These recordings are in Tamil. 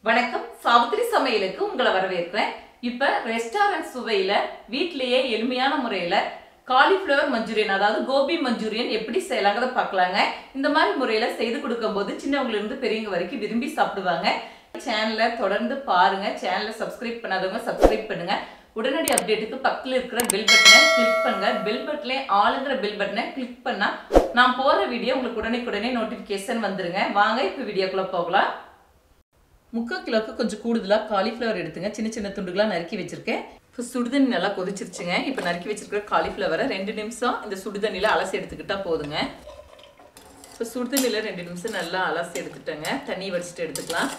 வணக்கம் சாவித்ரி சமையலுக்கு உங்களை வரவேற்கிறேன். இப்ப ரெஸ்டாரன்ட் சுவையில வீட்லயே எளிமையான முறையில காலிஃப்ளவர் மஞ்சூரியன் அதாவது கோபி மஞ்சூரியன் எப்படி செய்யலாங்கிறத பார்க்கலாங்க. இந்த மாதிரி முறையில செய்து கொடுக்கும்போது சின்னவங்கல இருந்து பெரியவங்க வரைக்கும் விரும்பி சாப்பிடுவாங்க. சேனலை தொடர்ந்து பாருங்க. சேனலை சப்ஸ்கிரைப் பண்ணாதவங்க சப்ஸ்கிரைப் பண்ணுங்க. உடனடி அப்டேட்டுக்கு பக்கத்துல இருக்கிற பெல் பட்டனை கிளிக் பண்ணுங்க. பெல் பட்டன்ல ஆளுங்கிற பெல் பட்டனை கிளிக் பண்ணா நான் போற வீடியோ உங்களுக்கு உடனே நோட்டிபிகேஷன் வந்துருங்க. வாங்க இப்ப வீடியோக்குள்ள போகலாம். 3/4 கிலோக்கு கொஞ்சம் கூடுதலா காலிஃப்ளவர் எடுத்துங்க. சின்ன சின்ன துண்டுகளா நறுக்கி வச்சிருக்கேன். இப்போ சுடுதண்ணி நல்லா கொதிச்சிருச்சுங்க. இப்போ நறுக்கி வச்சிருக்கிற காலிஃப்ளவரை 2 நிமிஷம் இந்த சுடுதண்ணில அலசி எடுத்துக்கிட்டா போதுங்க. இப்போ சுடுதண்ணில 2 நிமிஷம் நல்லா அலசி எடுத்துட்டேங்க. தண்ணி வடிச்சிட்டு எடுத்துக்கலாம்.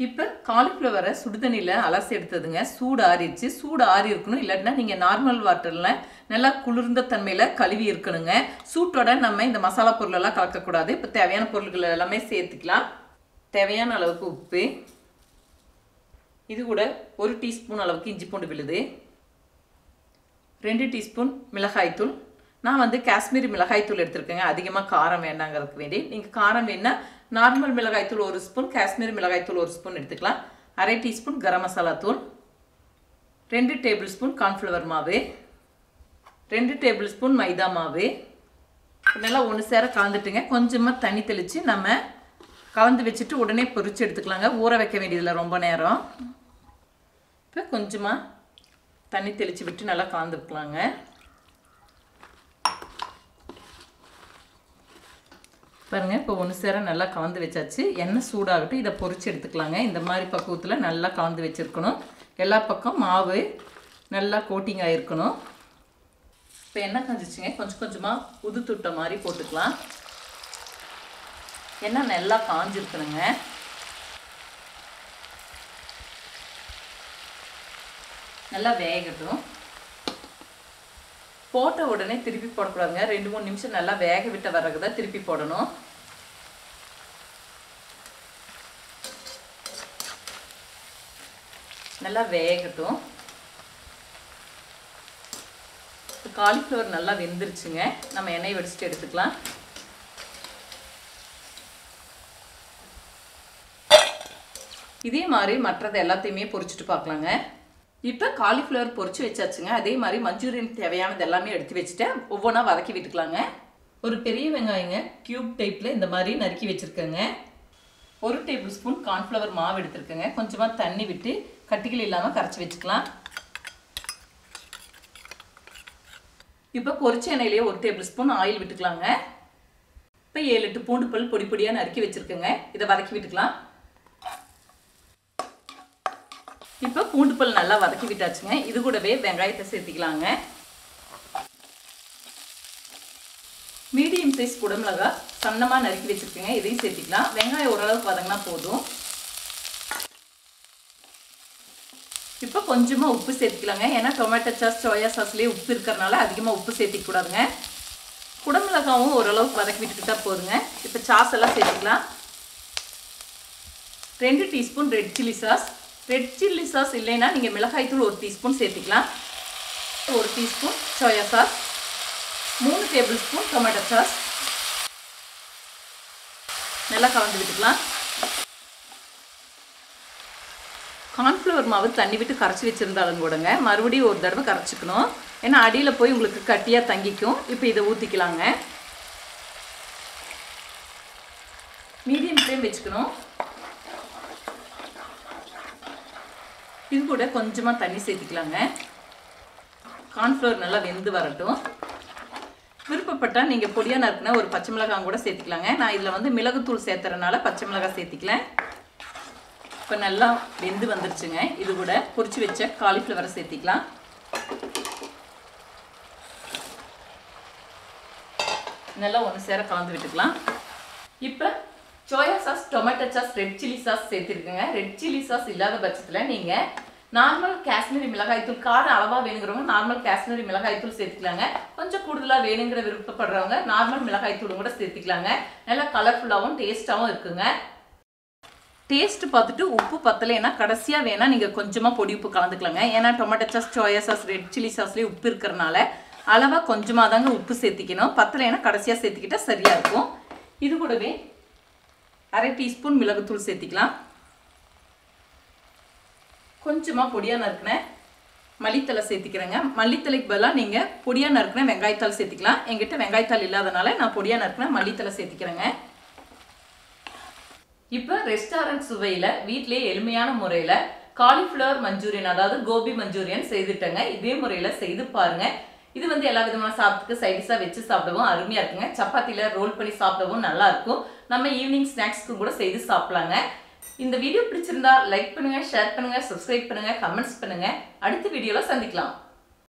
இப்போ காலிஃப்ளவரை சுடுதண்ணில அலசி எடுத்ததுங்க. சூடு ஆறிடுச்சு. சூடு ஆறி இருக்கணும். இல்லாட்டினா நீங்கள் நார்மல் வாட்டரில் நல்லா குளிர்ந்த தன்மையில் கழுவி இருக்கணுங்க. சூட்டோட நம்ம இந்த மசாலா பொருளெல்லாம் கலக்கக்கூடாது. இப்போ தேவையான பொருட்கள் எல்லாமே சேர்த்துக்கலாம். தேவையான அளவுக்கு உப்பு, இது கூட 1 டீஸ்பூன் அளவுக்கு இஞ்சி பூண்டு விழுது, 2 டீஸ்பூன் மிளகாய்த்தூள். நான் வந்து காஷ்மீரி மிளகாய்த்தூள் எடுத்துருக்கேங்க. அதிகமாக காரம் வேண்டாங்கிறதுக்கு வேண்டி நீங்கள் காரம் வேணா நார்மல் மிளகாய்த்தூள் 1 ஸ்பூன், காஷ்மீரி மிளகாய்த்தூள் 1 ஸ்பூன் எடுத்துக்கலாம். 1/2 டீஸ்பூன் கரம் மசாலா தூள், 2 டேபிள் ஸ்பூன் கார்ன்ஃப்ளவர் மாவு, 2 டேபிள் ஸ்பூன் மைதா மாவு. நல்லா ஒன்று சேர கலந்துட்டுங்க. கொஞ்சமாக தண்ணி தெளித்து நம்ம கலந்து வச்சுட்டு உடனே பொரிச்சு எடுத்துக்கலாங்க. ஊற வைக்க வேண்டியதில்லை ரொம்ப நேரம். இப்போ கொஞ்சமாக தண்ணி தெளித்து விட்டு நல்லா கலந்துக்கலாங்க. பாருங்கள், இப்போ ஒன்று சேர நல்லா கலந்து வச்சாச்சு. எண்ணெய் சூடாகட்டும். இதை பொரிச்சு எடுத்துக்கலாங்க. இந்த மாதிரி பக்குவத்தில் நல்லா கலந்து வச்சுருக்கணும். எல்லா பக்கம் மாவு நல்லா கோட்டிங் ஆகிருக்கணும். இப்போ எண்ணெய் காஞ்சிச்சுங்க. கொஞ்சமாக உதுத்துட்ட மாதிரி போட்டுக்கலாம். எண்ணெய் நல்லா காஞ்சிருக்கணுங்க. நல்லா வேகட்டும். போட்ட உடனே திருப்பி போடக்கூடாதுங்க. 2-3 நிமிஷம் நல்லா வேக விட்ட வரகு தான் திருப்பி போடணும். நல்லா வேகட்டும். காலிஃப்ளவர் நல்லா வெந்துருச்சுங்க. நம்ம எண்ணெய் வடிச்சிட்டு எடுத்துக்கலாம். இதே மாதிரி மற்றது எல்லாத்தையுமே பொரிச்சிட்டு பார்க்கலாங்க. இப்போ காலிஃப்ளவர் பொரிச்சு வச்சாச்சுங்க. அதே மாதிரி மஞ்சூரியன் தேவையானது எல்லாமே எடுத்து வச்சுட்டேன். ஒவ்வொன்றா வதக்கி விட்டுக்கலாங்க. ஒரு பெரிய வெங்காயங்க கியூப் டைப்பில் இந்த மாதிரி நறுக்கி வச்சுருக்கேங்க. 1 டேபிள் ஸ்பூன் கார்ன்ஃப்ளவர் மாவு எடுத்துருக்கேங்க. கொஞ்சமாக தண்ணி விட்டு கட்டிகள் இல்லாமல் கரைச்சி வச்சுக்கலாம். இப்போ பொரிச்ச எண்ணெயிலேயே 1 டேபிள் ஸ்பூன் ஆயில் விட்டுக்கலாங்க. இப்போ 7-8 பூண்டு பல் பொடி பொடியாக நறுக்கி வச்சுருக்கேங்க. இதை வதக்கி விட்டுக்கலாம். இப்போ பூண்டு பல் நல்லா வதக்கி விட்டாச்சுங்க. இது கூடவே வெங்காயத்தை சேர்த்திக்கலாங்க. மீடியம் சைஸ் குடமிளகா சன்னமாக நறுக்கி வச்சுருக்கேங்க. இதையும் சேர்த்திக்கலாம். வெங்காயம் ஓரளவுக்கு வதங்கினா போதும். இப்போ கொஞ்சமாக உப்பு சேர்த்துக்கலாங்க. ஏன்னா டொமேட்டோ சாஸ் சோயா சாஸ்லேயே உப்பு இருக்கிறனால அதிகமாக உப்பு சேர்த்திக்கூடாதுங்க. குடமிளகாவும் ஓரளவுக்கு வதக்கி விட்டுக்கிட்டா போதுங்க. இப்போ சாஸ் எல்லாம் சேர்த்துக்கலாம். 2 teaspoon red chilli sauce. Red chilli sauce இல்லைன்னா நீங்கள் மிளகாய்த்தூள் 1 டீஸ்பூன் சேர்த்துக்கலாம். 1 teaspoon soya sauce, 3 table spoon tomato sauce. நல்லா கலந்து விட்டுக்கலாம். கார்ன்ஃப்ளவர் மாவு தண்ணி விட்டு கரைச்சி வச்சுருந்தாலும் கூடங்க மறுபடியும் ஒரு தடவை கரைச்சிக்கணும். ஏன்னா அடியில் போய் உங்களுக்கு கட்டியாக தங்கிக்கும். இப்போ இதை ஊற்றிக்கலாங்க. மீடியம் ஃப்ளேம் வச்சுக்கணும். இது கூட கொஞ்சமாக தண்ணி சேர்த்திக்கலாங்க. கார்ன்ஃப்ளவர் நல்லா வெந்து வரட்டும். விருப்பப்பட்டால் நீங்கள் பொடியாக நறுக்குனா ஒரு பச்சை மிளகாய் கூட சேர்த்திக்கலாங்க. நான் இதில் வந்து மிளகுத்தூள் சேர்த்துறதுனால பச்சை மிளகாய் சேர்த்திக்கலேன். இப்போ நல்லா வெந்து வந்துருச்சுங்க. இது கூட பொரிச்சு வச்ச காலிஃப்ளவரை சேர்த்திக்கலாம். நல்லா ஒன்று சேர கலந்து விட்டுக்கலாம். இப்போ soya sauce, tomato sauce, red chilli sauce சேர்த்துருக்குங்க. ரெட் சில்லி சாஸ் இல்லாத பட்சத்தில் நீங்கள் நார்மல் காஷ்மீரி மிளகாய்த்தூள் காரம் அளவாக வேணுங்கிறவங்க நார்மல் காஷ்மீரி மிளகாய்த்தூள் சேர்த்துக்கலாங்க. கொஞ்சம் கூடுதலாக வேணுங்கிற விருப்பப்படுறவங்க நார்மல் மிளகாய்த்தூளும் கூட சேர்த்துக்கலாங்க. நல்லா கலர்ஃபுல்லாகவும் டேஸ்ட்டாகவும் இருக்குங்க. டேஸ்ட் பார்த்துட்டு உப்பு பத்தலைன்னா கடைசியாக வேணால் நீங்கள் கொஞ்சமாக பொடி உப்பு கலந்துக்கலாங்க. ஏன்னா tomato sauce, soya sauce, red chilli சாஸ்லேயே உப்பு இருக்கிறனால அளவாக கொஞ்சமாக தாங்க உப்பு சேர்த்திக்கணும். பத்தலைன்னா கடைசியாக சேர்த்துக்கிட்டால் சரியாக இருக்கும். இது கூடவே அரை டீஸ்பூன் மிளகுத்தூள் சேர்த்திக்கலாம். கொஞ்சமாக பொடியாக நறுக்கின மல்லித்தலை சேர்த்திக்கிறேங்க. மல்லித்தலைக்கு பதிலாக நீங்கள் பொடியாக நறுக்கின வெங்காயத்தாள் சேர்த்திக்கலாம். என்கிட்ட வெங்காயத்தாள் இல்லாதனால நான் பொடியாக நறுக்கின மல்லித்தலை சேர்த்திக்கிறேங்க. இப்போ ரெஸ்டாரண்ட் சுவையில் வீட்டிலேயே எளிமையான முறையில் காலிஃப்ளவர் மஞ்சூரியன் அதாவது கோபி மஞ்சூரியன் செய்துட்டேங்க. இதே முறையில் செய்து பாருங்க. இது வந்து எல்லா விதமான சாப்பிட்டுக்கு சைடிஷாக வச்சு சாப்பிடவும் அருமையாக இருக்குங்க. சப்பாத்தியில் ரோல் பண்ணி சாப்பிடவும் நல்லா இருக்கும். நம்ம ஈவினிங் ஸ்நாக்ஸ்க்கு கூட செய்து சாப்பிடலாங்க. இந்த வீடியோ பிடிச்சிருந்தா லைக் பண்ணுங்க, ஷேர் பண்ணுங்க, சப்ஸ்கிரைப் பண்ணுங்க, கமெண்ட்ஸ் பண்ணுங்க. அடுத்த வீடியோல சந்திக்கலாம்.